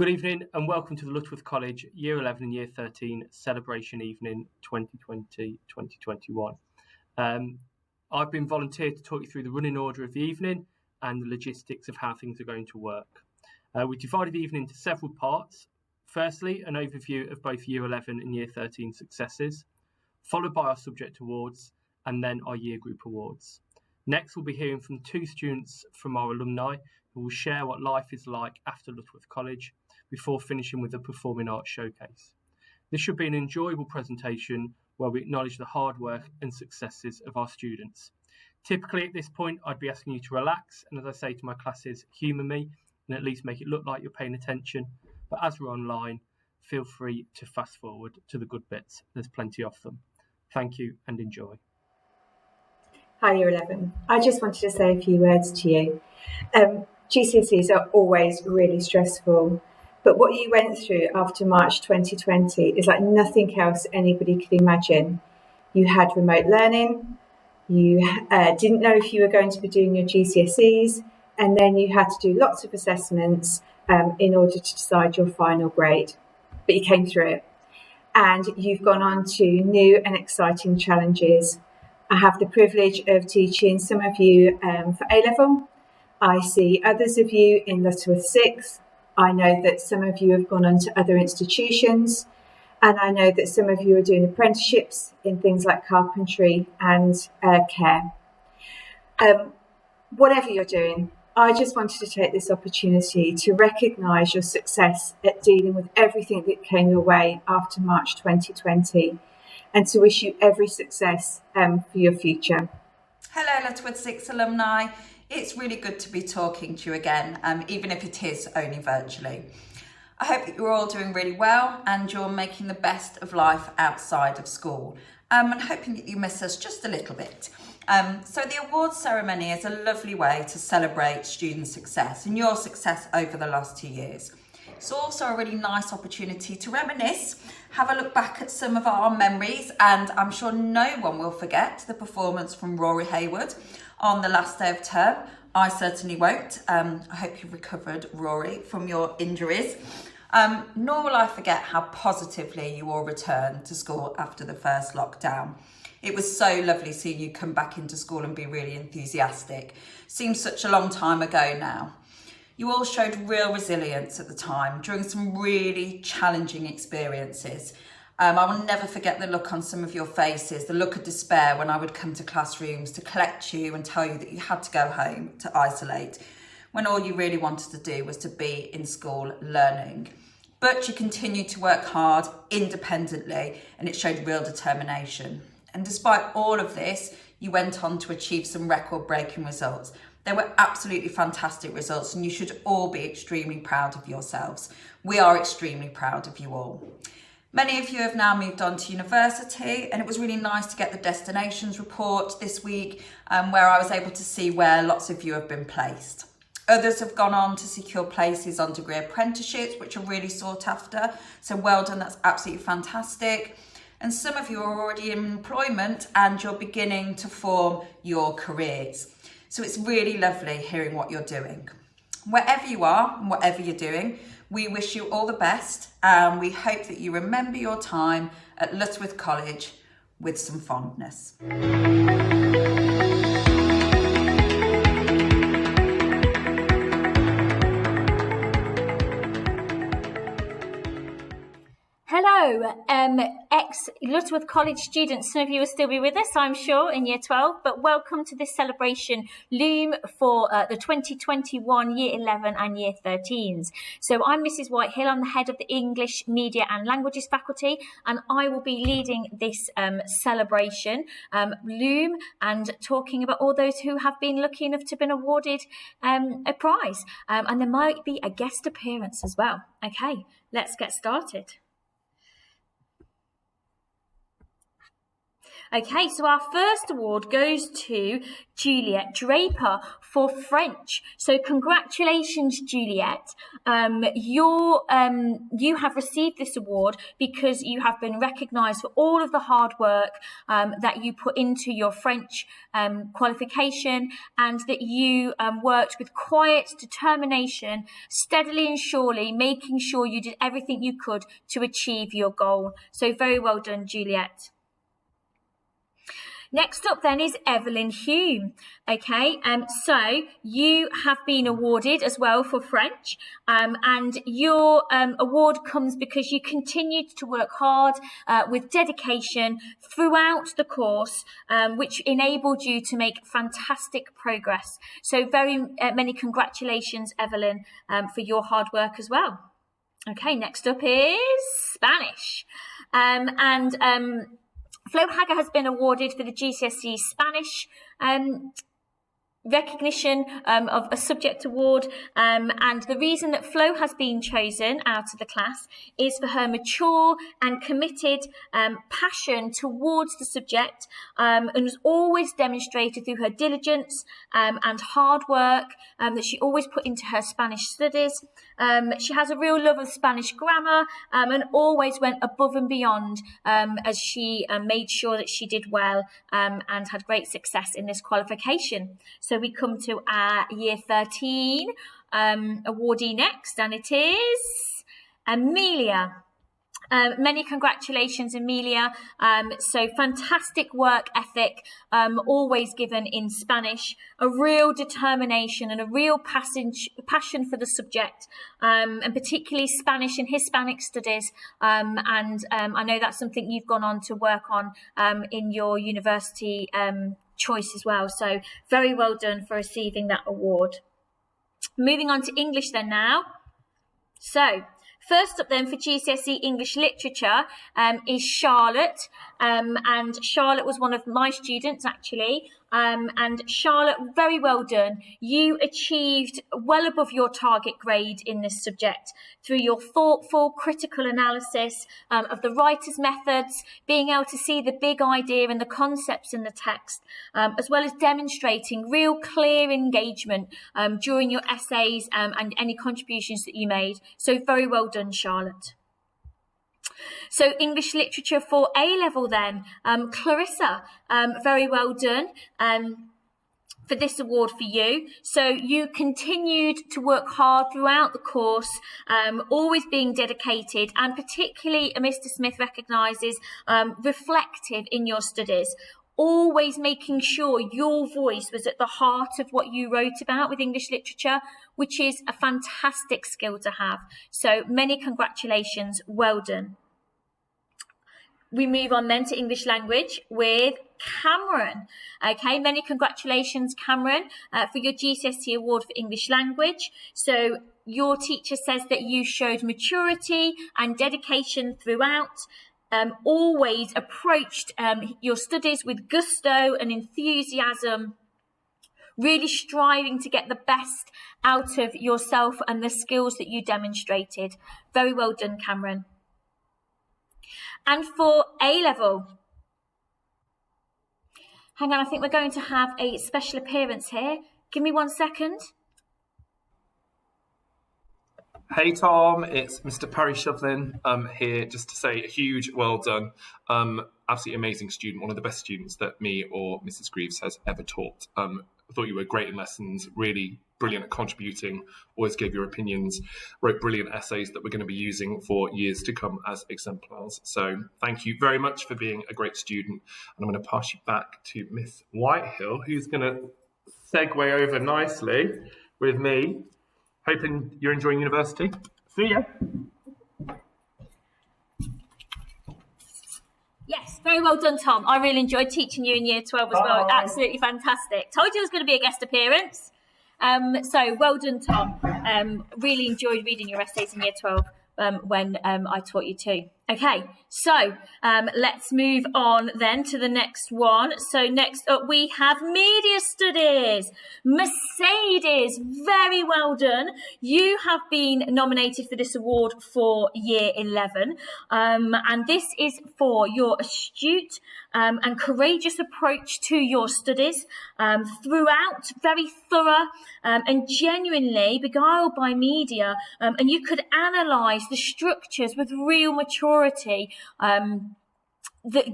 Good evening and welcome to the Lutterworth College Year 11 and Year 13 Celebration Evening 2020-2021. I've been volunteered to talk you through the running order of the evening and the logistics of how things are going to work. We divided the evening into several parts. Firstly, an overview of both Year 11 and Year 13 successes, followed by our subject awards and then our year group awards. Next, we'll be hearing from two students from our alumni who will share what life is like after Lutterworth College before finishing with a performing arts showcase. This should be an enjoyable presentation where we acknowledge the hard work and successes of our students. Typically at this point, I'd be asking you to relax and, as I say to my classes, humour me and at least make it look like you're paying attention. But as we're online, feel free to fast forward to the good bits. There's plenty of them. Thank you and enjoy. Hi Year 11. I just wanted to say a few words to you. GCSEs are always really stressful, but what you went through after March 2020 is like nothing else anybody could imagine. You had remote learning, you didn't know if you were going to be doing your GCSEs, and then you had to do lots of assessments in order to decide your final grade, but you came through it. And you've gone on to new and exciting challenges. I have the privilege of teaching some of you for A-level. I see others of you in Lutterworth 6. I know that some of you have gone on to other institutions, and I know that some of you are doing apprenticeships in things like carpentry and care. Whatever you're doing, I just wanted to take this opportunity to recognise your success at dealing with everything that came your way after March 2020 and to wish you every success for your future. Hello Lutterworth 6 alumni. It's really good to be talking to you again, even if it is only virtually. I hope that you're all doing really well and you're making the best of life outside of school, and hoping that you miss us just a little bit. So the awards ceremony is a lovely way to celebrate student success and your success over the last 2 years. It's also a really nice opportunity to reminisce, have a look back at some of our memories, and I'm sure no one will forget the performance from Rory Hayward on the last day of term. I certainly won't. I hope you've recovered, Rory, from your injuries. Nor will I forget how positively you all returned to school after the first lockdown. It was so lovely seeing you come back into school and be really enthusiastic. Seems such a long time ago now. You all showed real resilience at the time during some really challenging experiences. I will never forget the look on some of your faces, the look of despair when I would come to classrooms to collect you and tell you that you had to go home to isolate, when all you really wanted to do was to be in school learning. But you continued to work hard independently and it showed real determination. And despite all of this, you went on to achieve some record-breaking results. They were absolutely fantastic results and you should all be extremely proud of yourselves. We are extremely proud of you all. Many of you have now moved on to university, and it was really nice to get the destinations report this week where I was able to see where lots of you have been placed. Others have gone on to secure places on degree apprenticeships, which are really sought after. So well done, that's absolutely fantastic. And some of you are already in employment and you're beginning to form your careers. So it's really lovely hearing what you're doing. Wherever you are and whatever you're doing, we wish you all the best, and we hope that you remember your time at Lutterworth College with some fondness. Hello, ex-Lutterworth College students. Some of you will still be with us, I'm sure, in Year 12, but welcome to this celebration Loom for the 2021 Year 11 and Year 13s. So I'm Mrs. Whitehill, I'm the head of the English, Media and Languages faculty, and I will be leading this celebration, Loom, and talking about all those who have been lucky enough to have been awarded a prize. And there might be a guest appearance as well. Okay, let's get started. Okay, so our first award goes to Juliet Draper for French. So congratulations, Juliet. You have received this award because you have been recognised for all of the hard work that you put into your French qualification, and that you worked with quiet determination, steadily and surely, making sure you did everything you could to achieve your goal. So very well done, Juliet. Next up then is Evelyn Hume. Okay, so you have been awarded as well for French, and your award comes because you continued to work hard with dedication throughout the course, which enabled you to make fantastic progress. So very many congratulations, Evelyn, for your hard work as well. Okay, next up is Spanish, Flo Hager has been awarded for the GCSE Spanish recognition of a subject award, and the reason that Flo has been chosen out of the class is for her mature and committed passion towards the subject, and was always demonstrated through her diligence and hard work that she always put into her Spanish studies. She has a real love of Spanish grammar and always went above and beyond as she made sure that she did well and had great success in this qualification. So we come to our Year 13 awardee next, and it is Amelia. Many congratulations, Amelia. So fantastic work ethic, always given in Spanish, a real determination and a real passion for the subject, and particularly Spanish and Hispanic studies. I know that's something you've gone on to work on in your university choice as well. So very well done for receiving that award. Moving on to English then now. So first up then for GCSE English Literature is Charlotte, and Charlotte was one of my students actually, and Charlotte, very well done. You achieved well above your target grade in this subject through your thoughtful, critical analysis of the writer's methods, being able to see the big idea and the concepts in the text, as well as demonstrating real clear engagement during your essays and any contributions that you made. So very well done, Charlotte. So English Literature for A-level then, Clarissa, very well done for this award for you. So you continued to work hard throughout the course, always being dedicated, and particularly Mr. Smith recognises reflective in your studies, always making sure your voice was at the heart of what you wrote about with English Literature, which is a fantastic skill to have. So many congratulations, well done. We move on then to English Language with Cameron. Okay, many congratulations, Cameron, for your GCSE award for English Language. So your teacher says that you showed maturity and dedication throughout, always approached your studies with gusto and enthusiasm, really striving to get the best out of yourself and the skills that you demonstrated. Very well done, Cameron. And for A-level, hang on, I think we're going to have a special appearance here. Give me 1 second. Hey Tom, it's Mr. Parry Shovlin here just to say a huge well done. Absolutely amazing student, one of the best students that me or Mrs. Greaves has ever taught. I thought you were great in lessons, really brilliant at contributing, always gave your opinions, wrote brilliant essays that we're going to be using for years to come as exemplars. So thank you very much for being a great student. And I'm going to pass you back to Miss Whitehill, who's going to segue over nicely with me. Hoping you're enjoying university. See ya. Yes, very well done, Tom. I really enjoyed teaching you in Year 12 as well. Absolutely fantastic. Told you it was going to be a guest appearance. So well done, Tom. Really enjoyed reading your essays in Year 12 when I taught you too. Okay, so let's move on then to the next one. So next up we have media studies. Mercedes, very well done. You have been nominated for this award for year 11. And this is for your astute and courageous approach to your studies throughout, very thorough and genuinely beguiled by media. And you could analyse the structures with real maturity that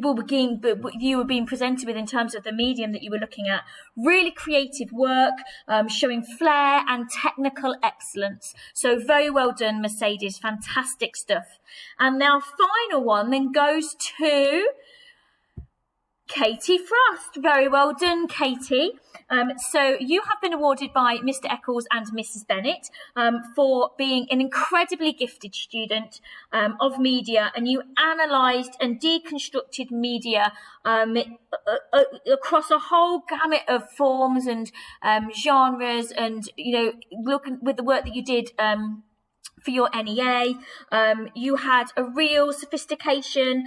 you were being presented with in terms of the medium that you were looking at. Really creative work, showing flair and technical excellence. So very well done, Mercedes. Fantastic stuff. And our final one then goes to Katie Frost. Very well done, Katie. So you have been awarded by Mr. Eccles and Mrs. Bennett for being an incredibly gifted student of media, and you analysed and deconstructed media across a whole gamut of forms and genres, and looking with the work that you did for your NEA, you had a real sophistication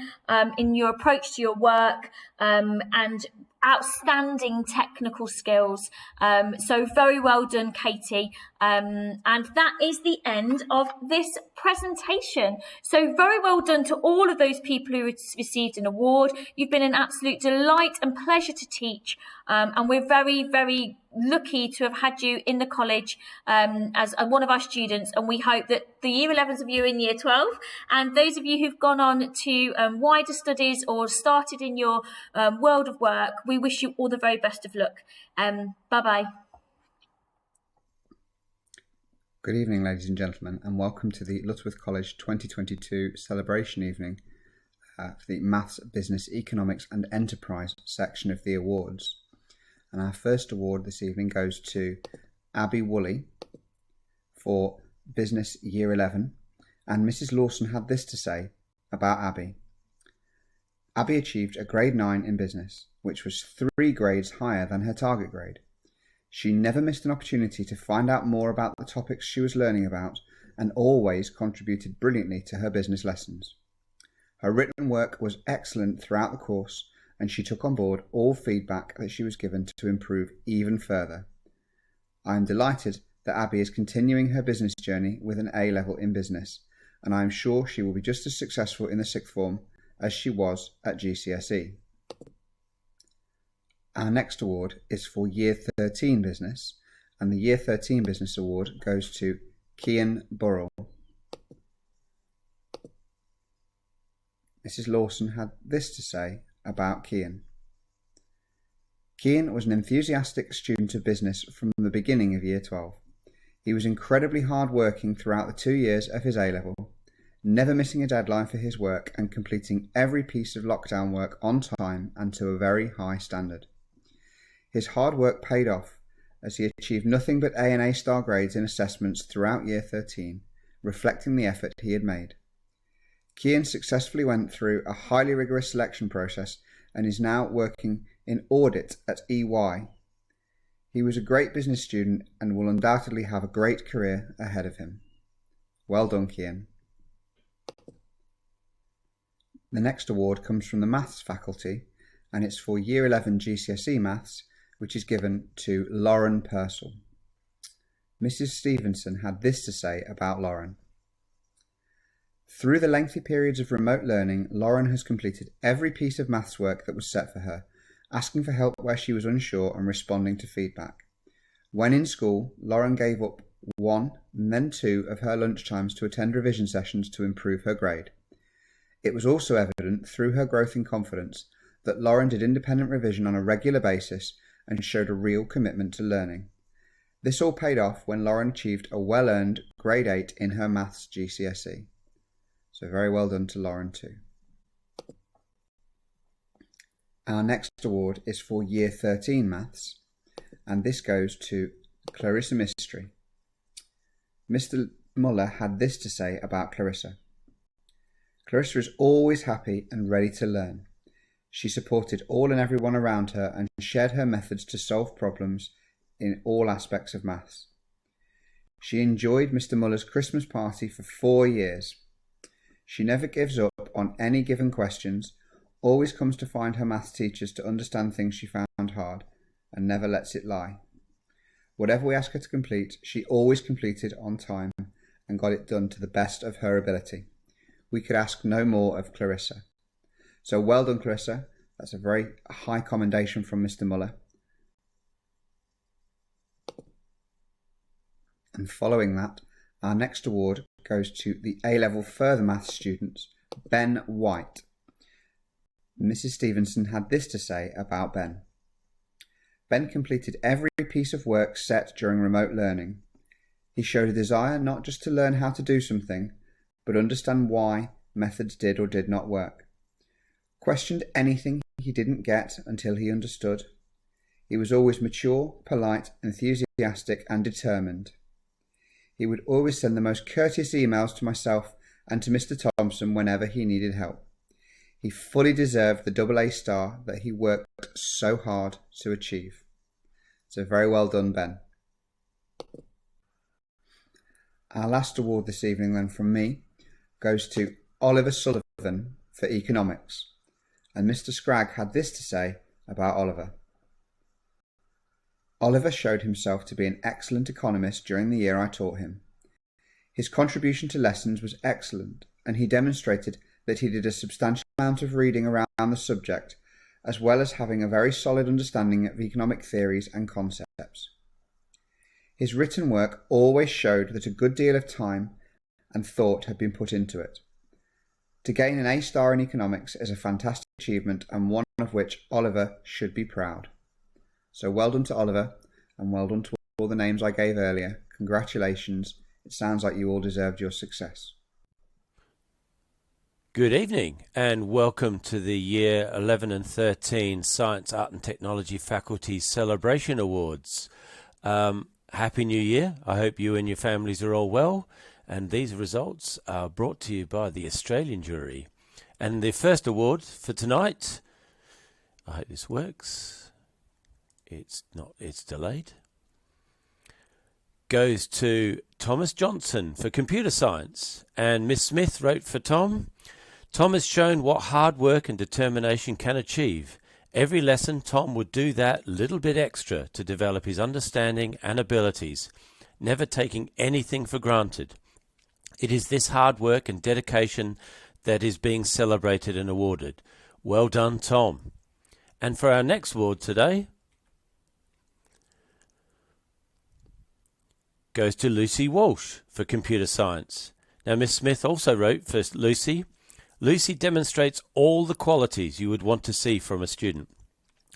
in your approach to your work and outstanding technical skills. So very well done, Katie. And that is the end of this presentation. So very well done to all of those people who received an award. You've been an absolute delight and pleasure to teach. And we're very, very lucky to have had you in the college as one of our students, and we hope that the year 11s of you in year 12 and those of you who've gone on to wider studies or started in your world of work, we wish you all the very best of luck. Bye-bye. Good evening, ladies and gentlemen, and welcome to the Lutterworth College 2022 celebration evening for the Maths, Business, Economics and Enterprise section of the awards. And our first award this evening goes to Abby Woolley for Business Year 11. And Mrs. Lawson had this to say about Abby. Abby achieved a grade 9 in business, which was 3 grades higher than her target grade. She never missed an opportunity to find out more about the topics she was learning about and always contributed brilliantly to her business lessons. Her written work was excellent throughout the course, and she took on board all feedback that she was given to improve even further. I am delighted that Abby is continuing her business journey with an A-level in business, and I am sure she will be just as successful in the sixth form as she was at GCSE. Our next award is for Year 13 Business, and the Year 13 Business Award goes to Kian Burrell. Mrs. Lawson had this to say about Kian. Kian was an enthusiastic student of business from the beginning of Year 12. He was incredibly hard-working throughout the 2 years of his A-level, never missing a deadline for his work and completing every piece of lockdown work on time and to a very high standard. His hard work paid off as he achieved nothing but A and A star grades in assessments throughout Year 13, reflecting the effort he had made. Kian successfully went through a highly rigorous selection process and is now working in audit at EY. He was a great business student and will undoubtedly have a great career ahead of him. Well done, Kian. The next award comes from the Maths faculty, and it's for Year 11 GCSE Maths, which is given to Lauren Purcell. Mrs. Stevenson had this to say about Lauren. Through the lengthy periods of remote learning, Lauren has completed every piece of maths work that was set for her, asking for help where she was unsure and responding to feedback. When in school, Lauren gave up 1 and then 2 of her lunchtimes to attend revision sessions to improve her grade. It was also evident through her growth in confidence that Lauren did independent revision on a regular basis and showed a real commitment to learning. This all paid off when Lauren achieved a well-earned grade 8 in her maths GCSE. So very well done to Lauren too. Our next award is for Year 13 Maths, and this goes to Clarissa Mystery. Mr. Muller had this to say about Clarissa. Clarissa is always happy and ready to learn. She supported all and everyone around her and shared her methods to solve problems in all aspects of maths. She enjoyed Mr. Muller's Christmas party for 4 years. She never gives up on any given questions, always comes to find her maths teachers to understand things she found hard, and never lets it lie. Whatever we ask her to complete, she always completed on time and got it done to the best of her ability. We could ask no more of Clarissa. So well done, Clarissa. That's a very high commendation from Mr. Muller. And following that, our next award goes to the A-level further maths student, Ben White. Mrs. Stevenson had this to say about Ben. Ben completed every piece of work set during remote learning. He showed a desire not just to learn how to do something, but understand why methods did or did not work. Questioned anything he didn't get until he understood. He was always mature, polite, enthusiastic, and determined. He would always send the most courteous emails to myself and to Mr. Thompson whenever he needed help. He fully deserved the AA star that he worked so hard to achieve. So very well done, Ben. Our last award this evening then from me goes to Oliver Sullivan for economics. And Mr. Scragg had this to say about Oliver. Oliver showed himself to be an excellent economist during the year I taught him. His contribution to lessons was excellent, and he demonstrated that he did a substantial amount of reading around the subject, as well as having a very solid understanding of economic theories and concepts. His written work always showed that a good deal of time and thought had been put into it. To gain an A star in economics is a fantastic achievement, and one of which Oliver should be proud. So well done to Oliver, and well done to all the names I gave earlier. Congratulations. It sounds like you all deserved your success. Good evening and welcome to the Year 11 and 13 Science, Art and Technology Faculty Celebration Awards. Happy New Year. I hope you and your families are all well. And these results are brought to you by the Australian jury. And the first award for tonight, I hope this works. It's not, it's delayed. Goes to Thomas Johnson for computer science. And Miss Smith wrote for Tom. Tom has shown what hard work and determination can achieve. Every lesson, Tom would do that little bit extra to develop his understanding and abilities, never taking anything for granted. It is this hard work and dedication that is being celebrated and awarded. Well done, Tom. And for our next award today, goes to Lucy Walsh for computer science. Now, Miss Smith also wrote for Lucy. Lucy demonstrates all the qualities you would want to see from a student.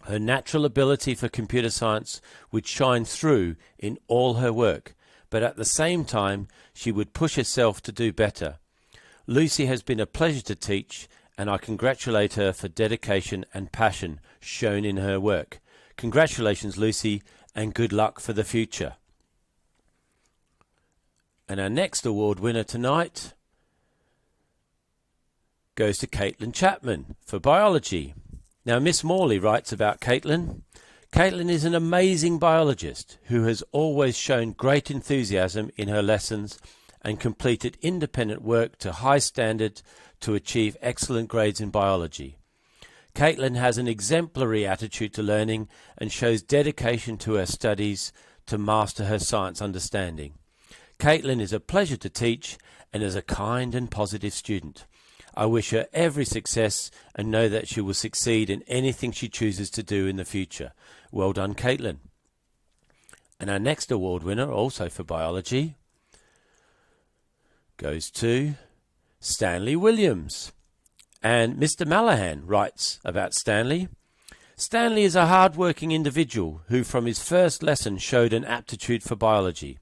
Her natural ability for computer science would shine through in all her work, but at the same time, she would push herself to do better. Lucy has been a pleasure to teach, and I congratulate her for dedication and passion shown in her work. Congratulations, Lucy, and good luck for the future. And our next award winner tonight goes to Caitlin Chapman for biology. Now, Miss Morley writes about Caitlin. Caitlin is an amazing biologist who has always shown great enthusiasm in her lessons and completed independent work to high standard to achieve excellent grades in biology. Caitlin has an exemplary attitude to learning and shows dedication to her studies to master her science understanding. Caitlin is a pleasure to teach and is a kind and positive student. I wish her every success and know that she will succeed in anything she chooses to do in the future. Well done, Caitlin. And our next award winner, also for biology, goes to Stanley Williams. And Mr. Mallahan writes about Stanley. Stanley is a hard-working individual who from his first lesson showed an aptitude for biology.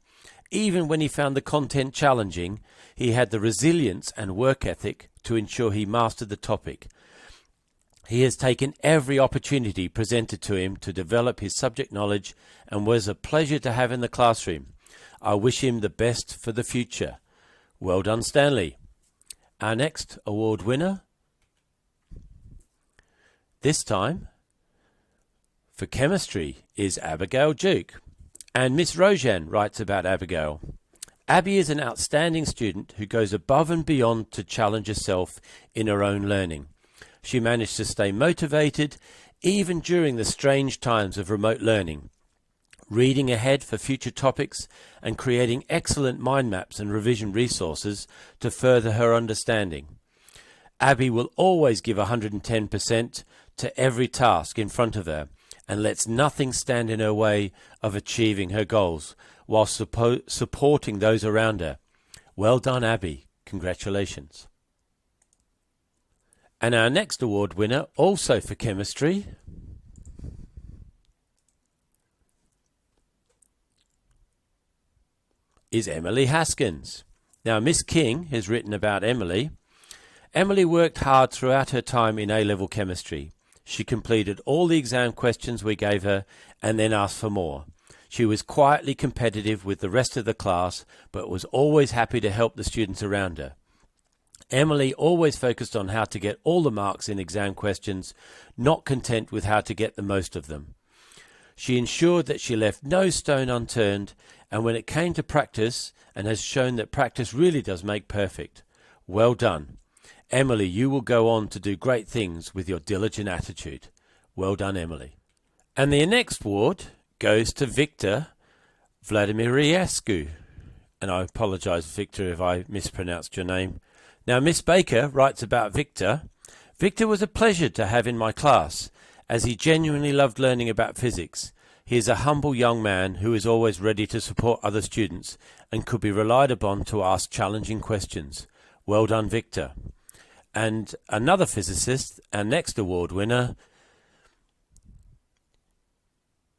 Even when he found the content challenging, he had the resilience and work ethic to ensure he mastered the topic. He has taken every opportunity presented to him to develop his subject knowledge and was a pleasure to have in the classroom. I wish him the best for the future. Well done, Stanley. Our next award winner, this time for chemistry, is Abigail Duke. And Miss Rojan writes about Abigail. Abby is an outstanding student who goes above and beyond to challenge herself in her own learning. She managed to stay motivated even during the strange times of remote learning, reading ahead for future topics and creating excellent mind maps and revision resources to further her understanding. Abby will always give 110% to every task in front of her and lets nothing stand in her way of achieving her goals while supporting those around her. Well done, Abby. Congratulations. And our next award winner, also for chemistry, is Emily Haskins. Now, Miss King has written about Emily. Emily worked hard throughout her time in A-level chemistry. She completed all the exam questions we gave her and then asked for more. She was quietly competitive with the rest of the class, but was always happy to help the students around her. Emily always focused on how to get all the marks in exam questions, not content with how to get the most of them. She ensured that she left no stone unturned, and when it came to practice, and has shown that practice really does make perfect. Well done. Emily, you will go on to do great things with your diligent attitude. Well done, Emily. And the next award goes to Victor Vladimiriescu. And I apologise, Victor, if I mispronounced your name. Now, Miss Baker writes about Victor. Victor was a pleasure to have in my class, as he genuinely loved learning about physics. He is a humble young man who is always ready to support other students and could be relied upon to ask challenging questions. Well done, Victor. And another physicist, our next award winner,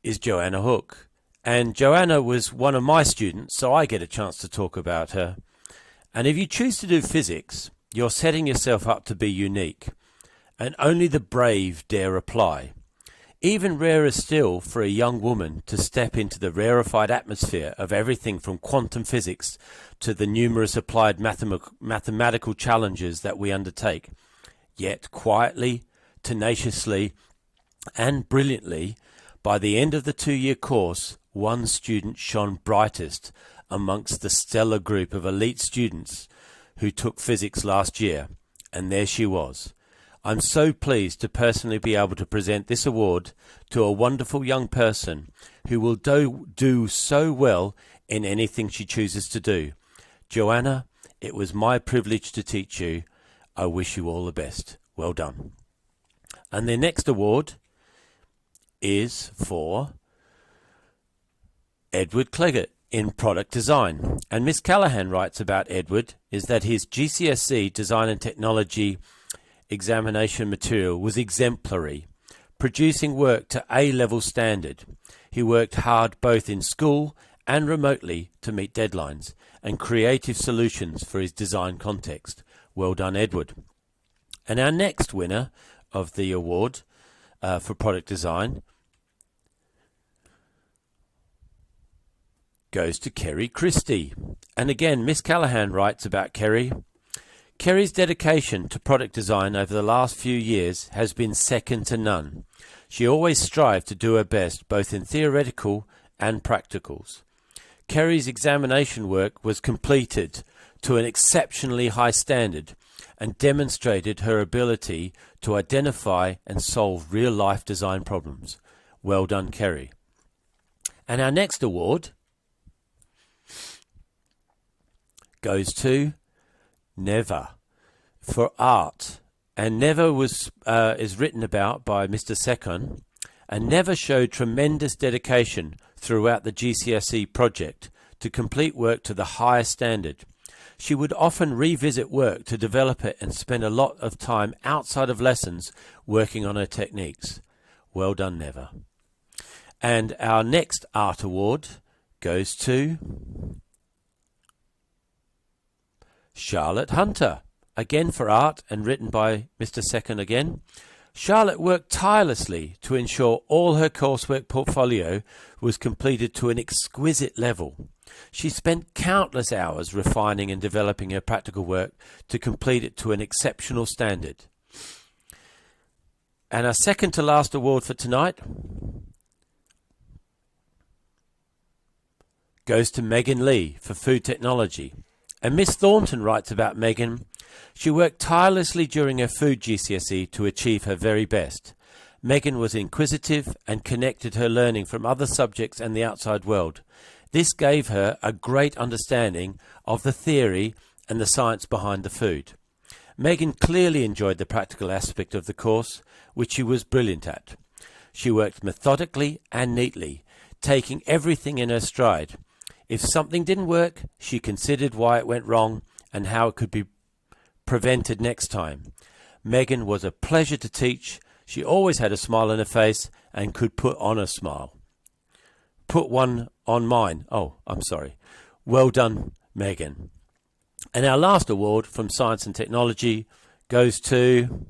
is Joanna Hook. And Joanna was one of my students, so I get a chance to talk about her. And if you choose to do physics, you're setting yourself up to be unique, and only the brave dare apply. Even rarer still for a young woman to step into the rarefied atmosphere of everything from quantum physics to the numerous applied mathematical challenges that we undertake. Yet quietly, tenaciously, and brilliantly, by the end of the 2-year course, one student shone brightest amongst the stellar group of elite students who took physics last year, and there she was. I'm so pleased to personally be able to present this award to a wonderful young person who will do so well in anything she chooses to do. Joanna, it was my privilege to teach you. I wish you all the best. Well done. And the next award is for Edward Cleggett in product design. And Miss Callahan writes about Edward is that his GCSE design and technology examination material was exemplary, producing work to A-level standard. He worked hard both in school and remotely to meet deadlines and creative solutions for his design context. Well done, Edward. And our next winner of the award for product design goes to Kerry Christie. And again, Miss Callahan writes about Kerry. Kerry's dedication to product design over the last few years has been second to none. She always strived to do her best both in theoretical and practicals. Kerry's examination work was completed to an exceptionally high standard and demonstrated her ability to identify and solve real-life design problems. Well done, Kerry. And our next award goes to Neva for art. And Neva is written about by Mr. Sekon, and Neva showed tremendous dedication throughout the GCSE project to complete work to the highest standard. She would often revisit work to develop it and spend a lot of time outside of lessons working on her techniques. Well done, Neva. And our next art award goes to Charlotte Hunter, again for art and written by Mr. Second again. Charlotte worked tirelessly to ensure all her coursework portfolio was completed to an exquisite level. She spent countless hours refining and developing her practical work to complete it to an exceptional standard. And our second to last award for tonight goes to Megan Lee for food technology. And Miss Thornton writes about Megan. She worked tirelessly during her food GCSE to achieve her very best. Megan was inquisitive and connected her learning from other subjects and the outside world. This gave her a great understanding of the theory and the science behind the food. Megan clearly enjoyed the practical aspect of the course, which she was brilliant at. She worked methodically and neatly, taking everything in her stride. If something didn't work, she considered why it went wrong and how it could be prevented next time. Megan was a pleasure to teach. She always had a smile on her face and could put on a smile. Put one on mine. Oh, I'm sorry. Well done, Megan. And our last award from Science and Technology goes to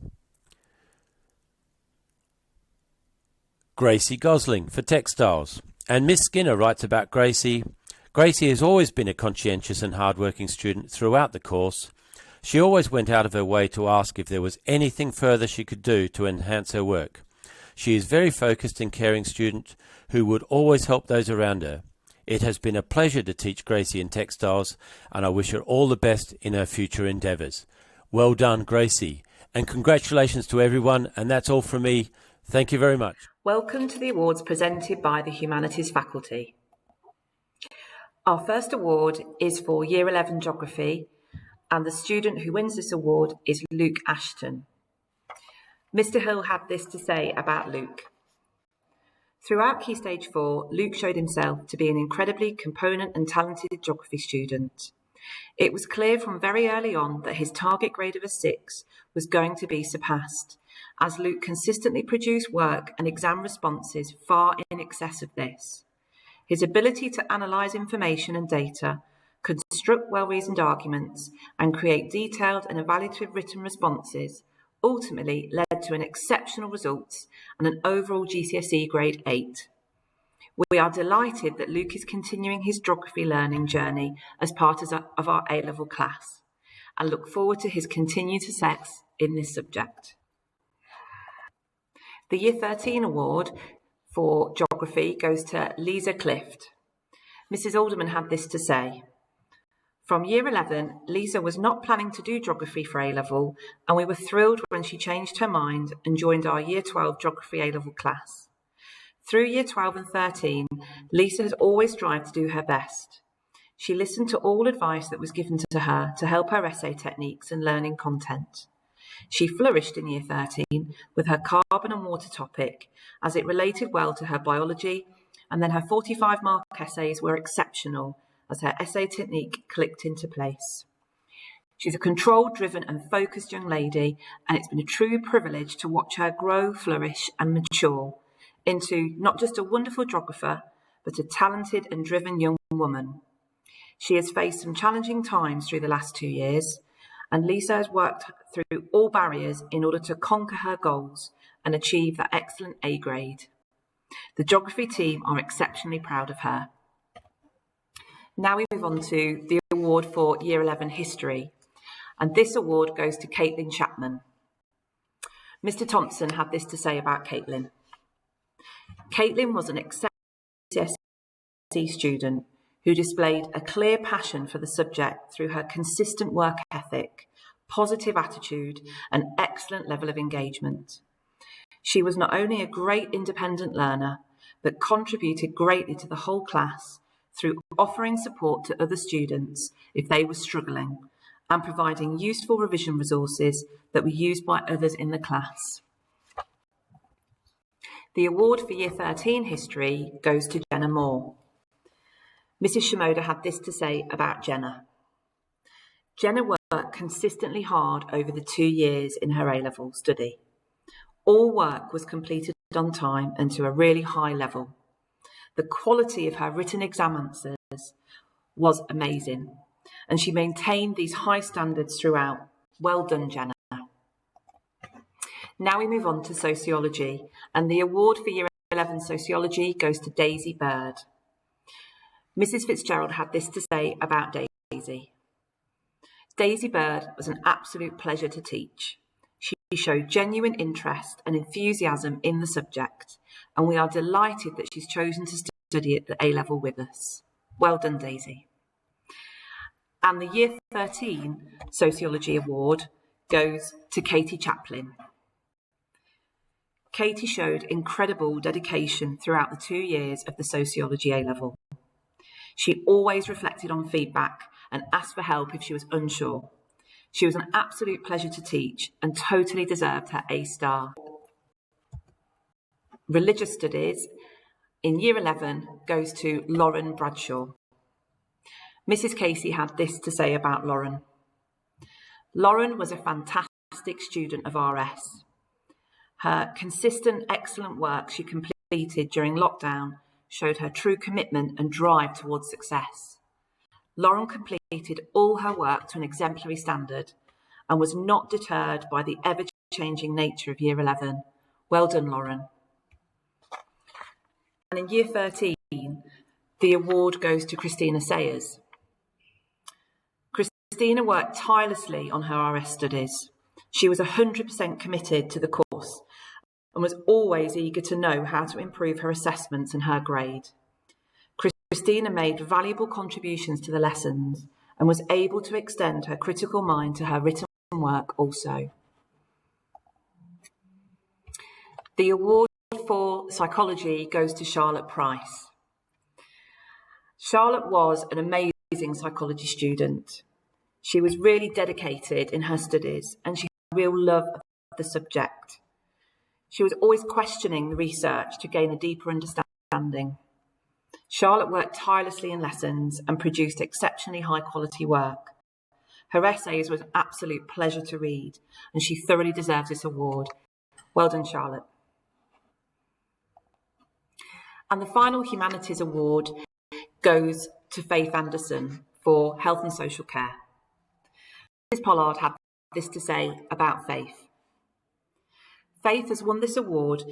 Gracie Gosling for textiles. And Miss Skinner writes about Gracie. Gracie has always been a conscientious and hard-working student throughout the course. She always went out of her way to ask if there was anything further she could do to enhance her work. She is a very focused and caring student who would always help those around her. It has been a pleasure to teach Gracie in textiles, and I wish her all the best in her future endeavours. Well done, Gracie, and congratulations to everyone, and that's all from me. Thank you very much. Welcome to the awards presented by the Humanities faculty. Our first award is for Year 11 Geography, and the student who wins this award is Luke Ashton. Mr. Hill had this to say about Luke. Throughout Key Stage 4, Luke showed himself to be an incredibly component and talented geography student. It was clear from very early on that his target grade of a 6 was going to be surpassed, as Luke consistently produced work and exam responses far in excess of this. His ability to analyse information and data, construct well-reasoned arguments, and create detailed and evaluative written responses ultimately led to an exceptional results and an overall GCSE grade 8. We are delighted that Luke is continuing his geography learning journey as part of our A-level class and look forward to his continued success in this subject. The Year 13 award for geography goes to Lisa Clift. Mrs. Alderman had this to say. From Year 11, Lisa was not planning to do geography for A-level, and we were thrilled when she changed her mind and joined our Year 12 geography A-level class. Through Year 12 and 13, Lisa has always strived to do her best. She listened to all advice that was given to her to help her essay techniques and learning content. She flourished in Year 13 with her carbon and water topic, as it related well to her biology, and then her 45-mark essays were exceptional, as her essay technique clicked into place. She's a controlled, driven and focused young lady, and it's been a true privilege to watch her grow, flourish and mature into not just a wonderful geographer, but a talented and driven young woman. She has faced some challenging times through the last 2 years, and Lisa has worked through all barriers in order to conquer her goals and achieve that excellent A grade. The geography team are exceptionally proud of her. Now we move on to the award for Year 11 History, and this award goes to Caitlin Chapman. Mr. Thompson had this to say about Caitlin. Caitlin was an exceptional GCSE student who displayed a clear passion for the subject through her consistent work ethic, positive attitude, and excellent level of engagement. She was not only a great independent learner, but contributed greatly to the whole class through offering support to other students if they were struggling and providing useful revision resources that were used by others in the class. The award for Year 13 History goes to Jenna Moore. Mrs. Shimoda had this to say about Jenna. Jenna worked consistently hard over the 2 years in her A-level study. All work was completed on time and to a really high level. The quality of her written exam answers was amazing, and she maintained these high standards throughout. Well done, Jenna. Now we move on to Sociology, and the award for Year 11 Sociology goes to Daisy Bird. Mrs. Fitzgerald had this to say about Daisy. Daisy Bird was an absolute pleasure to teach. She showed genuine interest and enthusiasm in the subject, and we are delighted that she's chosen to study at the A-level with us. Well done, Daisy. And the Year 13 Sociology Award goes to Katie Chaplin. Katie showed incredible dedication throughout the 2 years of the Sociology A-level. She always reflected on feedback and asked for help if she was unsure. She was an absolute pleasure to teach and totally deserved her A-star. Religious Studies in Year 11 goes to Lauren Bradshaw. Mrs. Casey had this to say about Lauren. Lauren was a fantastic student of RS. Her consistent, excellent work she completed during lockdown showed her true commitment and drive towards success. Lauren completed all her work to an exemplary standard and was not deterred by the ever-changing nature of Year 11. Well done, Lauren. And in Year 13, the award goes to Christina Sayers. Christina worked tirelessly on her RS studies. She was 100% committed to the course and was always eager to know how to improve her assessments and her grade. Christina made valuable contributions to the lessons and was able to extend her critical mind to her written work also. The award for psychology goes to Charlotte Price. Charlotte was an amazing psychology student. She was really dedicated in her studies and she had a real love of the subject. She was always questioning the research to gain a deeper understanding. Charlotte worked tirelessly in lessons and produced exceptionally high quality work. Her essays were an absolute pleasure to read and she thoroughly deserves this award. Well done, Charlotte. And the final Humanities Award goes to Faith Anderson for Health and Social Care. Mrs. Pollard had this to say about Faith. Faith has won this award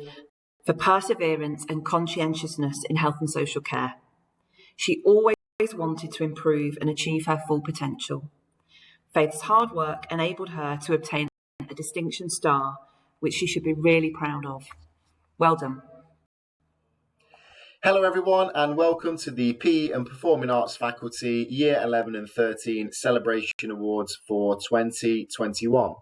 for perseverance and conscientiousness in health and social care. She always wanted to improve and achieve her full potential. Faith's hard work enabled her to obtain a distinction star, which she should be really proud of. Well done. Hello everyone and welcome to the PE and Performing Arts Faculty Year 11 and 13 Celebration Awards for 2021.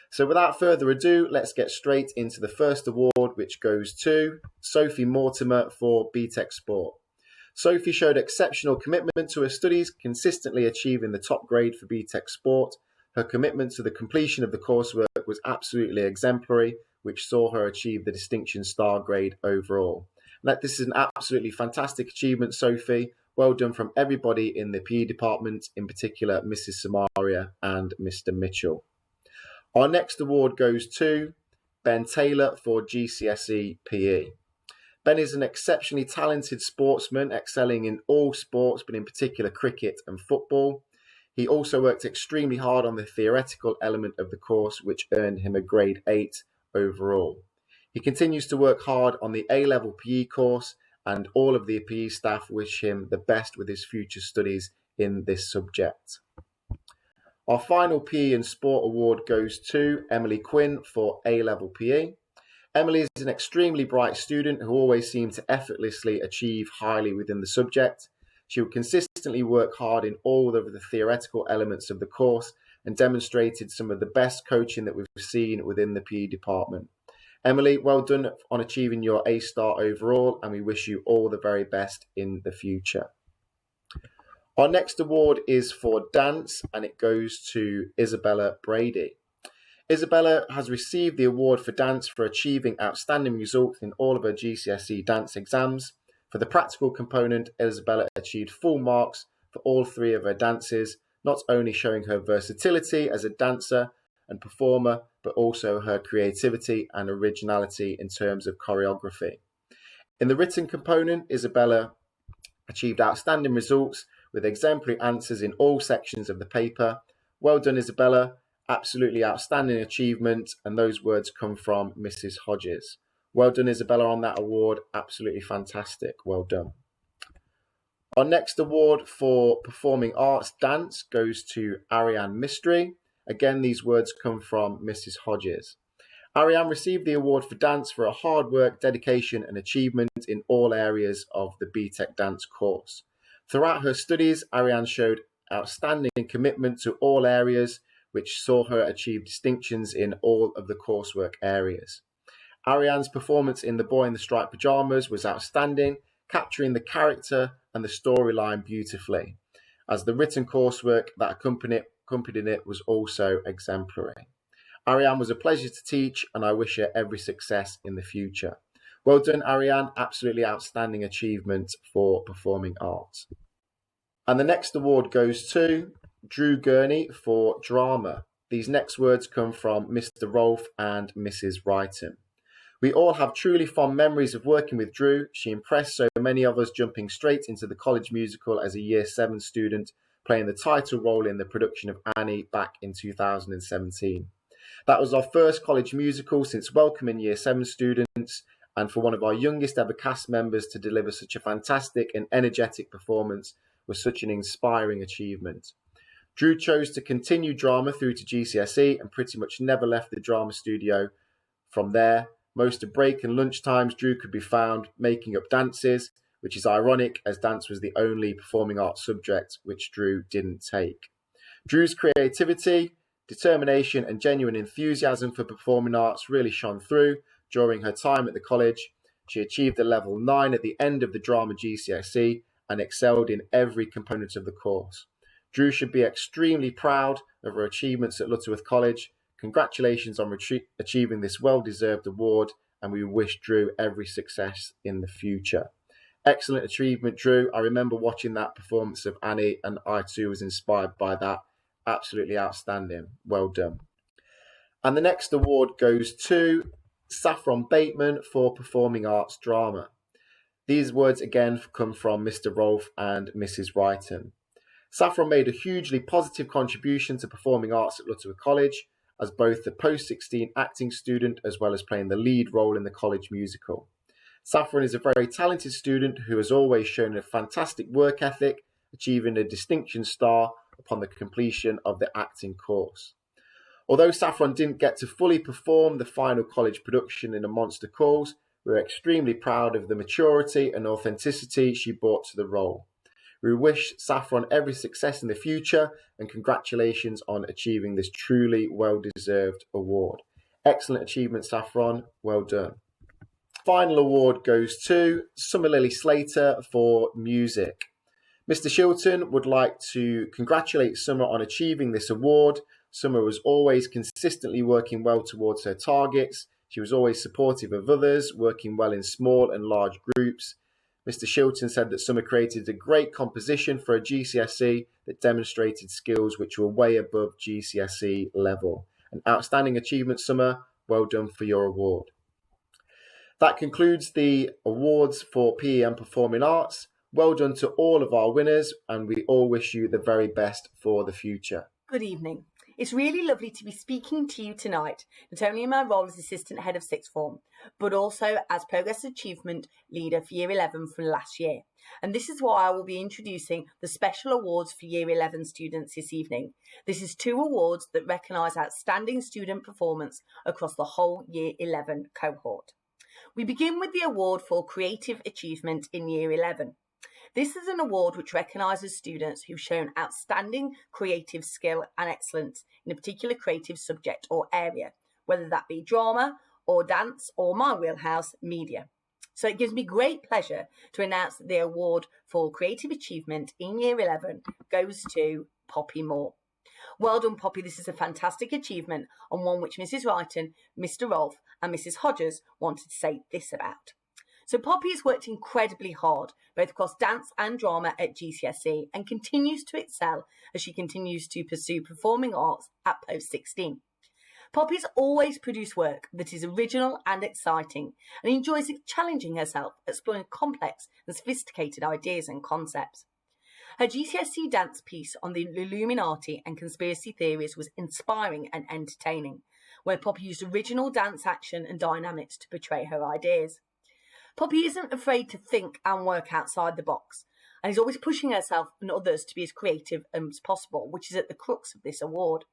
So without further ado, let's get straight into the first award, which goes to Sophie Mortimer for BTEC Sport. Sophie showed exceptional commitment to her studies, consistently achieving the top grade for BTEC Sport. Her commitment to the completion of the coursework was absolutely exemplary, which saw her achieve the distinction star grade overall. This is an absolutely fantastic achievement, Sophie. Well done from everybody in the PE department, in particular Mrs. Samaria and Mr. Mitchell. Our next award goes to Ben Taylor for GCSE PE. Ben is an exceptionally talented sportsman, excelling in all sports, but in particular cricket and football. He also worked extremely hard on the theoretical element of the course, which earned him a grade 8 overall. He continues to work hard on the A-level PE course, and all of the PE staff wish him the best with his future studies in this subject. Our final PE and Sport award goes to Emily Quinn for A-level PE. Emily is an extremely bright student who always seemed to effortlessly achieve highly within the subject. She would consistently work hard in all of the theoretical elements of the course and demonstrated some of the best coaching that we've seen within the PE department. Emily, well done on achieving your A-star overall, and we wish you all the very best in the future. Our next award is for dance, and it goes to Isabella Brady. Isabella has received the award for dance for achieving outstanding results in all of her GCSE dance exams. For the practical component, Isabella achieved full marks for all 3 of her dances, not only showing her versatility as a dancer and performer, but also her creativity and originality in terms of choreography. In the written component, Isabella achieved outstanding results with exemplary answers in all sections of the paper. Well done, Isabella. Absolutely outstanding achievement, and those words come from Mrs. Hodges. Well done, Isabella, on that award. Absolutely fantastic. Well done. Our next award for Performing Arts Dance goes to Ariane Mystery. Again, these words come from Mrs. Hodges. Ariane received the award for dance for her hard work, dedication and achievement in all areas of the BTEC dance course. Throughout her studies, Ariane showed outstanding commitment to all areas, which saw her achieve distinctions in all of the coursework areas. Ariane's performance in The Boy in the Striped Pyjamas was outstanding, capturing the character and the storyline beautifully, as the written coursework that accompanied it was also exemplary. Ariane was a pleasure to teach, and I wish her every success in the future. Well done, Ariane. Absolutely outstanding achievement for performing arts. And the next award goes to Drew Gurney for drama. These next words come from Mr. Rolfe and Mrs. Wrighton. We all have truly fond memories of working with Drew. She impressed so many of us, jumping straight into the college musical as a Year 7 student, playing the title role in the production of Annie back in 2017. That was our first college musical since welcoming Year 7 students, and for one of our youngest ever cast members to deliver such a fantastic and energetic performance was such an inspiring achievement. Drew chose to continue drama through to GCSE and pretty much never left the drama studio from there. Most of break and lunch times, Drew could be found making up dances, which is ironic as dance was the only performing arts subject which Drew didn't take. Drew's creativity, determination and genuine enthusiasm for performing arts really shone through during her time at the college. She achieved a level 9 at the end of the drama GCSE and excelled in every component of the course. Drew should be extremely proud of her achievements at Lutterworth College. Congratulations on achieving this well-deserved award, and we wish Drew every success in the future. Excellent achievement, Drew. I remember watching that performance of Annie, and I too was inspired by that. Absolutely outstanding. Well done. And the next award goes to Saffron Bateman for performing arts drama. These words again come from Mr. Rolfe and Mrs. Wrighton. Saffron made a hugely positive contribution to performing arts at Lutterworth College as both the post-16 acting student as well as playing the lead role in the college musical. Saffron is a very talented student who has always shown a fantastic work ethic, achieving a distinction star upon the completion of the acting course. Although Saffron didn't get to fully perform the final college production in A Monster Calls, we're extremely proud of the maturity and authenticity she brought to the role. We wish Saffron every success in the future and congratulations on achieving this truly well-deserved award. Excellent achievement, Saffron. Well done. Final award goes to Summer Lily Slater for music. Mr. Shilton would like to congratulate Summer on achieving this award. Summer was always consistently working well towards her targets. She was always supportive of others, working well in small and large groups. Mr. Shilton said that Summer created a great composition for a GCSE that demonstrated skills which were way above GCSE level. An outstanding achievement, Summer. Well done for your award. That concludes the awards for PE and Performing Arts. Well done to all of our winners, and we all wish you the very best for the future. Good evening. It's really lovely to be speaking to you tonight, not only in my role as Assistant Head of Sixth Form, but also as Progress Achievement Leader for Year 11 from last year. And this is why I will be introducing the special awards for Year 11 students this evening. This is 2 awards that recognise outstanding student performance across the whole Year 11 cohort. We begin with the award for Creative Achievement in Year 11. This is an award which recognises students who've shown outstanding creative skill and excellence in a particular creative subject or area, whether that be drama or dance or my wheelhouse, media. So it gives me great pleasure to announce that the award for Creative Achievement in Year 11 goes to Poppy Moore. Well done, Poppy. This is a fantastic achievement and one which Mrs. Wrighton, Mr. Rolfe and Mrs. Hodges wanted to say this about. So Poppy has worked incredibly hard, both across dance and drama at GCSE, and continues to excel as she continues to pursue performing arts at post-16. Poppy's always produced work that is original and exciting, and enjoys challenging herself, exploring complex and sophisticated ideas and concepts. Her GCSE dance piece on the Illuminati and conspiracy theories was inspiring and entertaining, where Poppy used original dance action and dynamics to portray her ideas. Poppy isn't afraid to think and work outside the box, and is always pushing herself and others to be as creative as possible, which is at the crux of this award.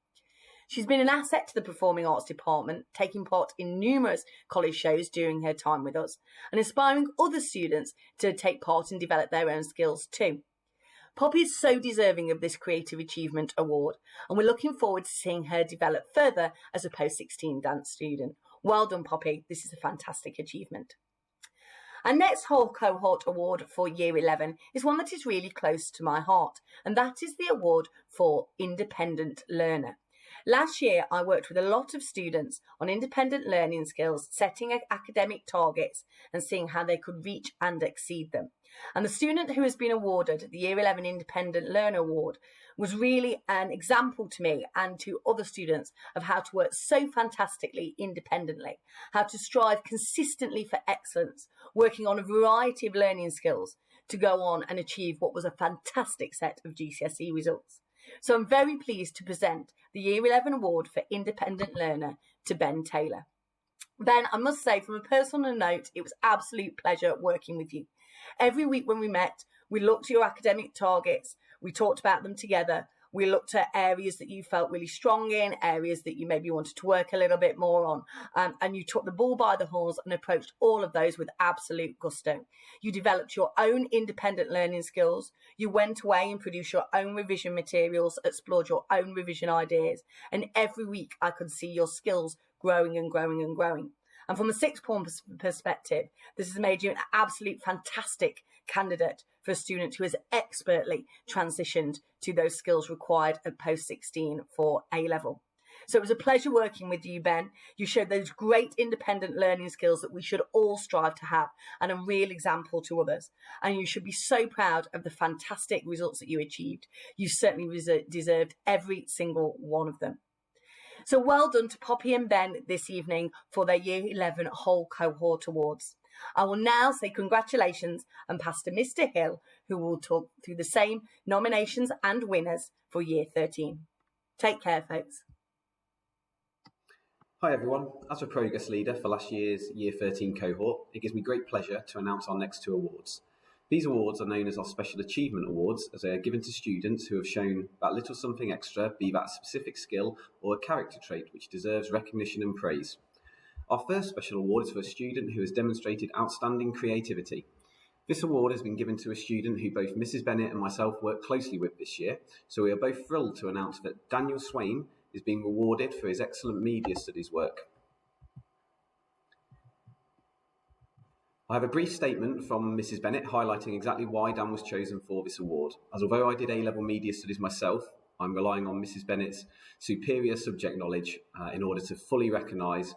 She's been an asset to the Performing Arts Department, taking part in numerous college shows during her time with us, and inspiring other students to take part and develop their own skills too. Poppy is so deserving of this Creative Achievement Award, and we're looking forward to seeing her develop further as a post-16 dance student. Well done, Poppy. This is a fantastic achievement. Our next whole cohort award for Year 11 is one that is really close to my heart, and that is the award for Independent Learner. Last year, I worked with a lot of students on independent learning skills, setting academic targets and seeing how they could reach and exceed them. And the student who has been awarded the Year 11 Independent Learner Award was really an example to me and to other students of how to work so fantastically independently, how to strive consistently for excellence, working on a variety of learning skills to go on and achieve what was a fantastic set of GCSE results. So I'm very pleased to present the Year 11 Award for Independent Learner to Ben Taylor. Ben, I must say, from a personal note, it was absolute pleasure working with you. Every week when we met, we looked at your academic targets, we talked about them together, we looked at areas that you felt really strong in, areas that you maybe wanted to work a little bit more on, and you took the bull by the horns and approached all of those with absolute gusto. You developed your own independent learning skills, you went away and produced your own revision materials, explored your own revision ideas, and every week I could see your skills growing and growing and growing. And from a sixth form perspective, this has made you an absolute fantastic candidate for a student who has expertly transitioned to those skills required at post-16 for A-level. So it was a pleasure working with you, Ben. You showed those great independent learning skills that we should all strive to have and a real example to others. And you should be so proud of the fantastic results that you achieved. You certainly deserved every single one of them. So well done to Poppy and Ben this evening for their Year 11 whole cohort awards. I will now say congratulations and pass to Mr. Hill, who will talk through the same nominations and winners for Year 13. Take care, folks. Hi everyone, as a progress leader for last year's Year 13 cohort, it gives me great pleasure to announce our next two awards. These awards are known as our Special Achievement Awards, as they are given to students who have shown that little something extra, be that a specific skill or a character trait which deserves recognition and praise. Our first special award is for a student who has demonstrated outstanding creativity. This award has been given to a student who both Mrs. Bennett and myself worked closely with this year, so we are both thrilled to announce that Daniel Swain is being rewarded for his excellent media studies work. I have a brief statement from Mrs. Bennett highlighting exactly why Dan was chosen for this award, as although I did A-level media studies myself, I'm relying on Mrs. Bennett's superior subject knowledge in order to fully recognise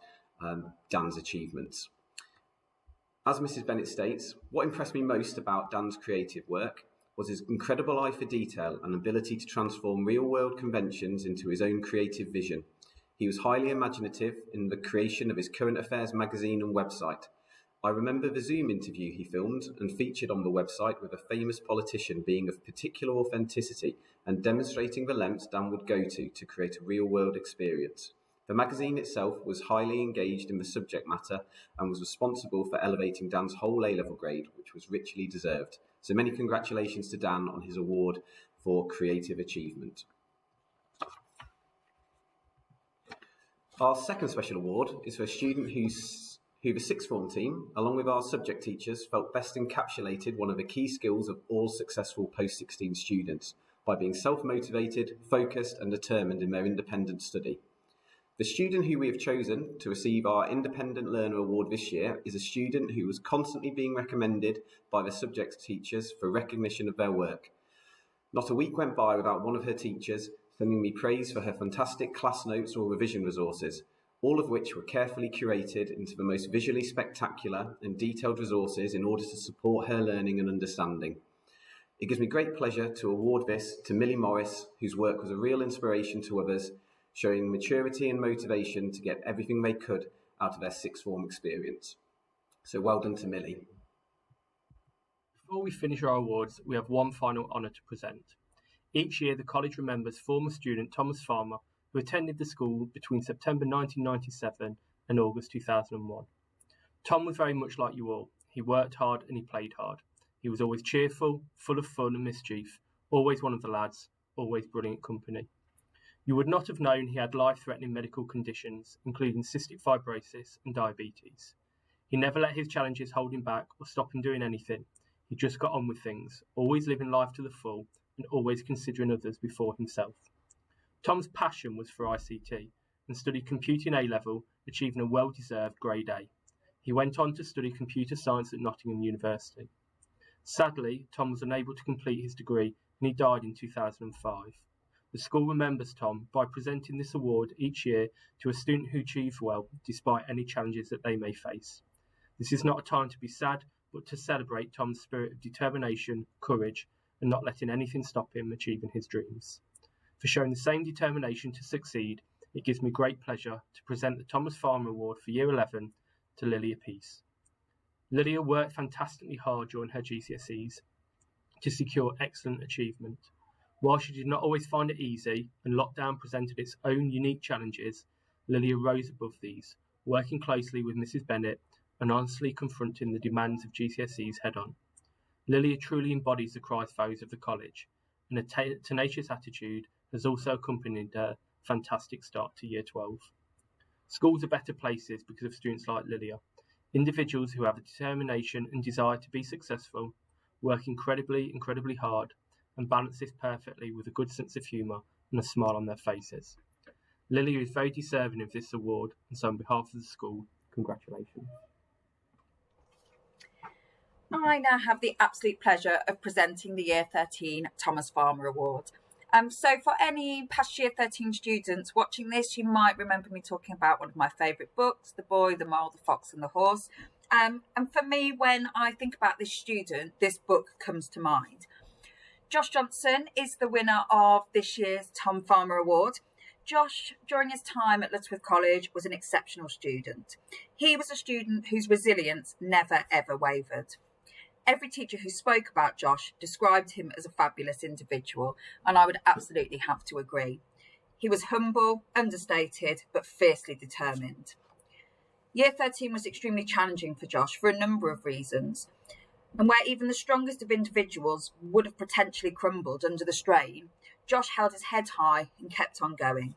Dan's achievements. As Mrs. Bennett states, what impressed me most about Dan's creative work was his incredible eye for detail and ability to transform real-world conventions into his own creative vision. He was highly imaginative in the creation of his current affairs magazine and website. I remember the Zoom interview he filmed and featured on the website with a famous politician being of particular authenticity and demonstrating the lengths Dan would go to create a real-world experience. The magazine itself was highly engaged in the subject matter and was responsible for elevating Dan's whole A-level grade, which was richly deserved. So many congratulations to Dan on his award for creative achievement. Our second special award is for a student who the sixth form team, along with our subject teachers, felt best encapsulated one of the key skills of all successful post-16 students by being self-motivated, focused and determined in their independent study. The student who we have chosen to receive our Independent Learner Award this year is a student who was constantly being recommended by the subject teachers for recognition of their work. Not a week went by without one of her teachers sending me praise for her fantastic class notes or revision resources, all of which were carefully curated into the most visually spectacular and detailed resources in order to support her learning and understanding. It gives me great pleasure to award this to Millie Morris, whose work was a real inspiration to others, showing maturity and motivation to get everything they could out of their sixth form experience. So well done to Millie. Before we finish our awards, we have one final honour to present. Each year, the college remembers former student Thomas Farmer, who attended the school between September 1997 and August 2001. Tom was very much like you all. He worked hard and he played hard. He was always cheerful, full of fun and mischief, always one of the lads, always brilliant company. You would not have known he had life-threatening medical conditions, including cystic fibrosis and diabetes. He never let his challenges hold him back or stop him doing anything. He just got on with things, always living life to the full, and always considering others before himself. Tom's passion was for ICT and studied computing A-level, achieving a well-deserved grade A. He went on to study computer science at Nottingham University. Sadly, Tom was unable to complete his degree and he died in 2005. The school remembers Tom by presenting this award each year to a student who achieved well despite any challenges that they may face. This is not a time to be sad, but to celebrate Tom's spirit of determination, courage, and not letting anything stop him achieving his dreams. For showing the same determination to succeed, it gives me great pleasure to present the Thomas Farmer Award for Year 11 to Lilia Peace. Lilia worked fantastically hard during her GCSEs to secure excellent achievement. While she did not always find it easy and lockdown presented its own unique challenges, Lilia rose above these, working closely with Mrs. Bennett and honestly confronting the demands of GCSEs head-on. Lilia truly embodies the Christ values of the college, and a tenacious attitude has also accompanied her fantastic start to Year 12. Schools are better places because of students like Lilia, individuals who have a determination and desire to be successful, work incredibly hard, and balance this perfectly with a good sense of humour and a smile on their faces. Lilia is very deserving of this award, and so on behalf of the school, congratulations. I now have the absolute pleasure of presenting the Year 13 Thomas Farmer Award. So for any past Year 13 students watching this, you might remember me talking about one of my favourite books, The Boy, the Mole, the Fox and the Horse. And for me, when I think about this student, this book comes to mind. Josh Johnson is the winner of this year's Tom Farmer Award. Josh, during his time at Lutterworth College, was an exceptional student. He was a student whose resilience never ever wavered. Every teacher who spoke about Josh described him as a fabulous individual, and I would absolutely have to agree. He was humble, understated, but fiercely determined. Year 13 was extremely challenging for Josh for a number of reasons, and where even the strongest of individuals would have potentially crumbled under the strain, Josh held his head high and kept on going.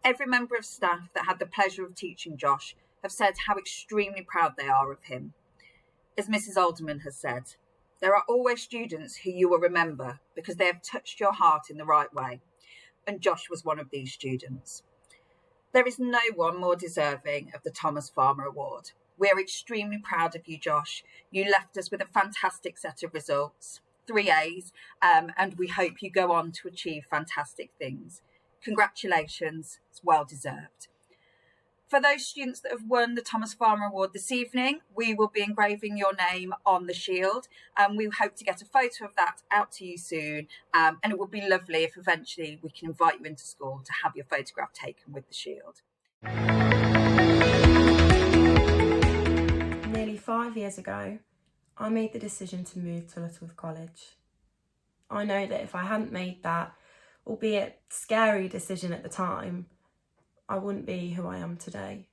Every member of staff that had the pleasure of teaching Josh have said how extremely proud they are of him. As Mrs. Alderman has said, there are always students who you will remember because they have touched your heart in the right way, and Josh was one of these students. There is no one more deserving of the Thomas Farmer Award. We are extremely proud of you, Josh. You left us with a fantastic set of results, 3 A's, and we hope you go on to achieve fantastic things. Congratulations, it's well deserved. For those students that have won the Thomas Farmer Award this evening, we will be engraving your name on the shield, and we hope to get a photo of that out to you soon, and it would be lovely if eventually we can invite you into school to have your photograph taken with the shield. Nearly 5 years ago, I made the decision to move to Lutterworth College. I know that if I hadn't made that, albeit scary decision at the time, I wouldn't be who I am today.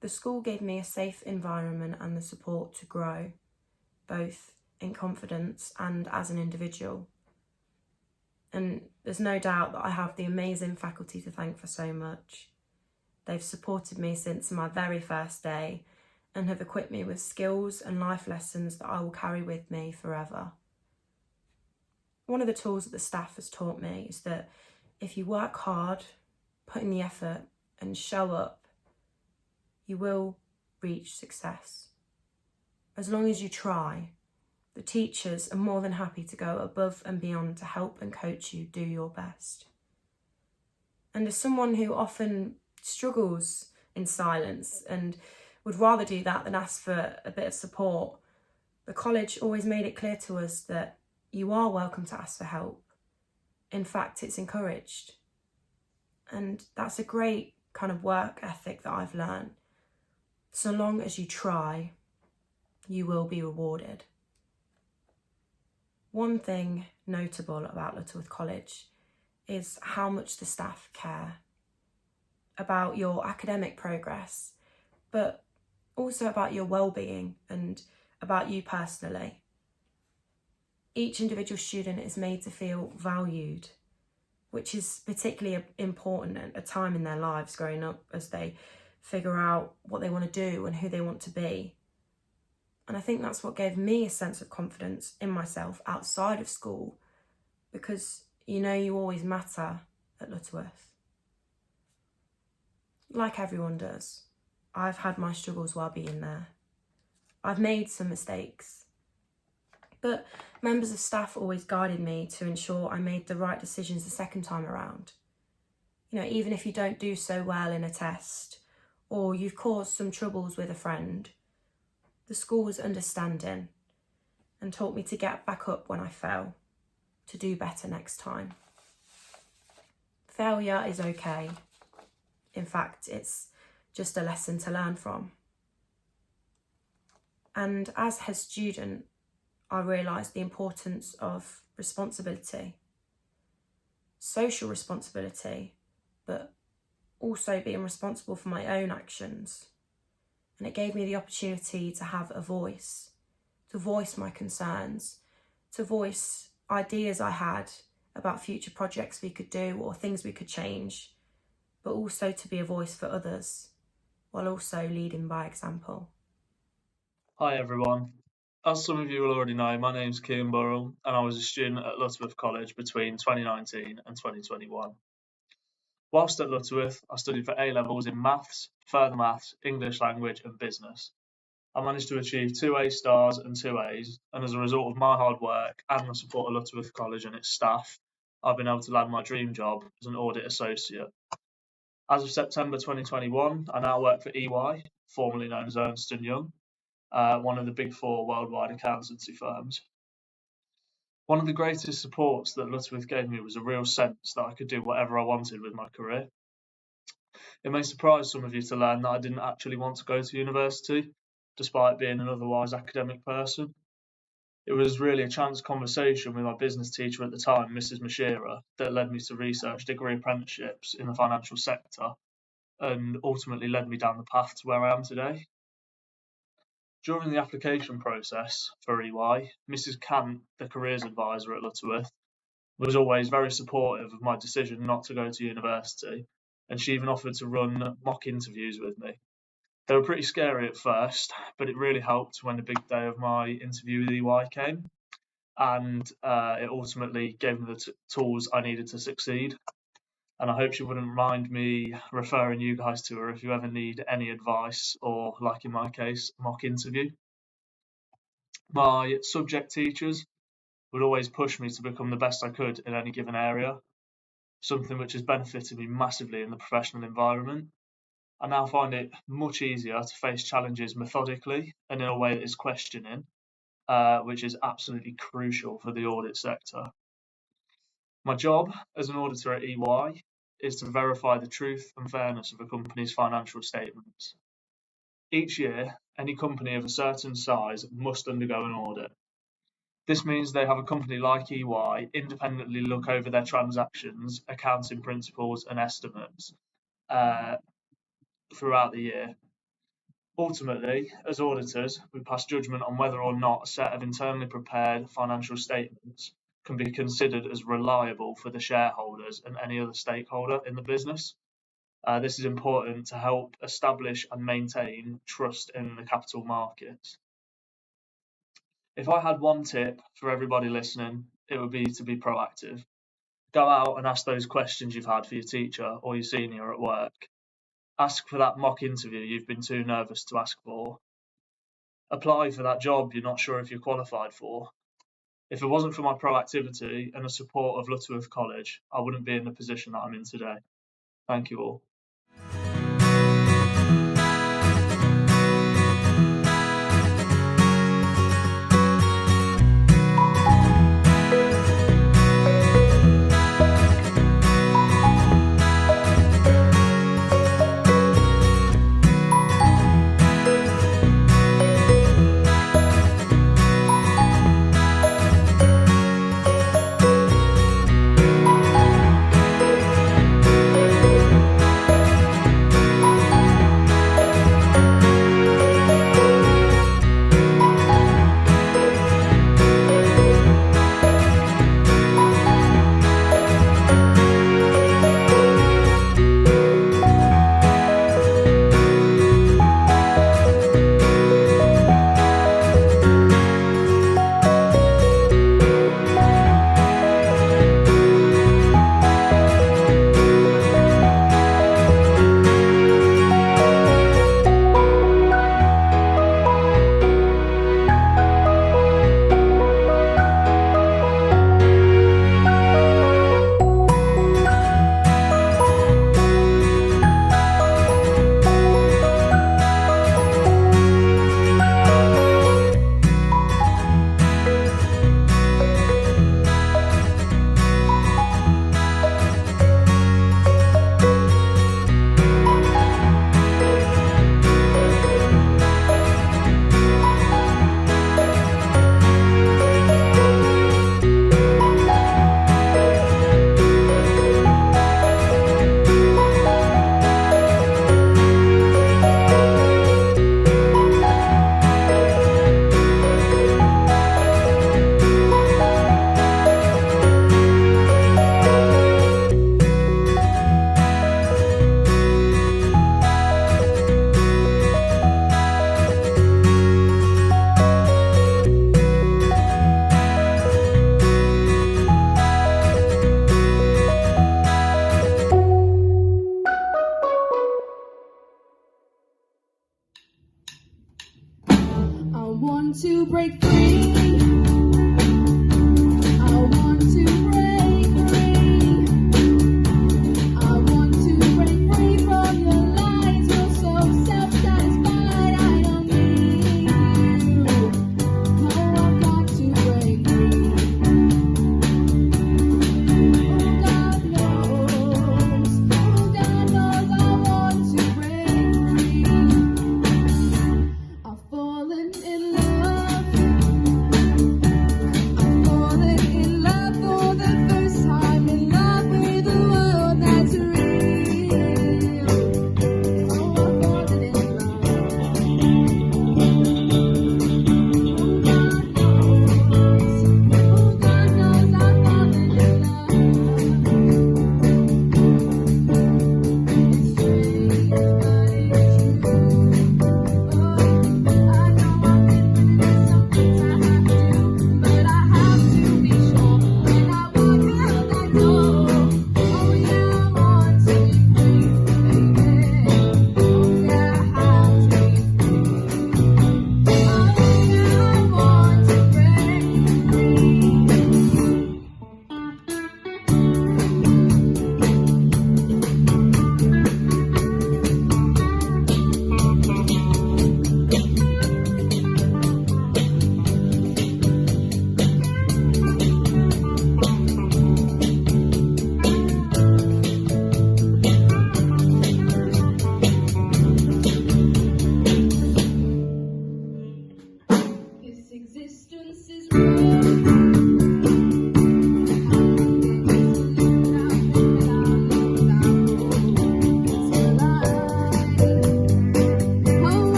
The school gave me a safe environment and the support to grow, both in confidence and as an individual. And there's no doubt that I have the amazing faculty to thank for so much. They've supported me since my very first day and have equipped me with skills and life lessons that I will carry with me forever. One of the tools that the staff has taught me is that if you work hard, put in the effort and show up, you will reach success. As long as you try, the teachers are more than happy to go above and beyond to help and coach you do your best. And as someone who often struggles in silence and would rather do that than ask for a bit of support, the college always made it clear to us that you are welcome to ask for help. In fact, it's encouraged. And that's a great kind of work ethic that I've learned. So long as you try, you will be rewarded. One thing notable about Lutterworth College is how much the staff care about your academic progress, but also about your well-being and about you personally. Each individual student is made to feel valued, which is particularly important at a time in their lives growing up as they figure out what they want to do and who they want to be. And I think that's what gave me a sense of confidence in myself outside of school because you know you always matter at Lutterworth. Like everyone does, I've had my struggles while being there. I've made some mistakes, but members of staff always guided me to ensure I made the right decisions the second time around. You know, even if you don't do so well in a test, or you've caused some troubles with a friend, the school was understanding and taught me to get back up when I fell, to do better next time. Failure is okay. In fact, it's just a lesson to learn from. And as head student, I realised the importance of responsibility, social responsibility, but also being responsible for my own actions. And it gave me the opportunity to have a voice, to voice my concerns, to voice ideas I had about future projects we could do or things we could change, but also to be a voice for others, while also leading by example. Hi everyone. As some of you will already know, my name's Kieran Burrell and I was a student at Lutterworth College between 2019 and 2021. Whilst at Lutterworth, I studied for A-levels in maths, further maths, English language and business. I managed to achieve 2 A stars and 2 A's, and as a result of my hard work and the support of Lutterworth College and its staff, I've been able to land my dream job as an audit associate. As of September 2021, I now work for EY, formerly known as Ernst & Young, one of the big 4 worldwide accountancy firms. One of the greatest supports that Lutterworth gave me was a real sense that I could do whatever I wanted with my career. It may surprise some of you to learn that I didn't actually want to go to university, despite being an otherwise academic person. It was really a chance conversation with my business teacher at the time, Mrs. Mashira, that led me to research degree apprenticeships in the financial sector and ultimately led me down the path to where I am today. During the application process for EY, Mrs. Kant, the careers advisor at Lutterworth, was always very supportive of my decision not to go to university, and she even offered to run mock interviews with me. They were pretty scary at first, but it really helped when the big day of my interview with EY came, and it ultimately gave me the tools I needed to succeed. And I hope she wouldn't mind me referring you guys to her if you ever need any advice or, like in my case, a mock interview. My subject teachers would always push me to become the best I could in any given area, something which has benefited me massively in the professional environment. I now find it much easier to face challenges methodically and in a way that is questioning, which is absolutely crucial for the audit sector. My job as an auditor at EY is to verify the truth and fairness of a company's financial statements. Each year, any company of a certain size must undergo an audit. This means they have a company like EY independently look over their transactions, accounting principles and estimates throughout the year. Ultimately, as auditors, we pass judgment on whether or not a set of internally prepared financial statements can be considered as reliable for the shareholders and any other stakeholder in the business. This is important to help establish and maintain trust in the capital markets. If I had one tip for everybody listening, it would be to be proactive. Go out and ask those questions you've had for your teacher or your senior at work. Ask for that mock interview you've been too nervous to ask for. Apply for that job you're not sure if you're qualified for. If it wasn't for my proactivity and the support of Lutterworth College, I wouldn't be in the position that I'm in today. Thank you all. break free.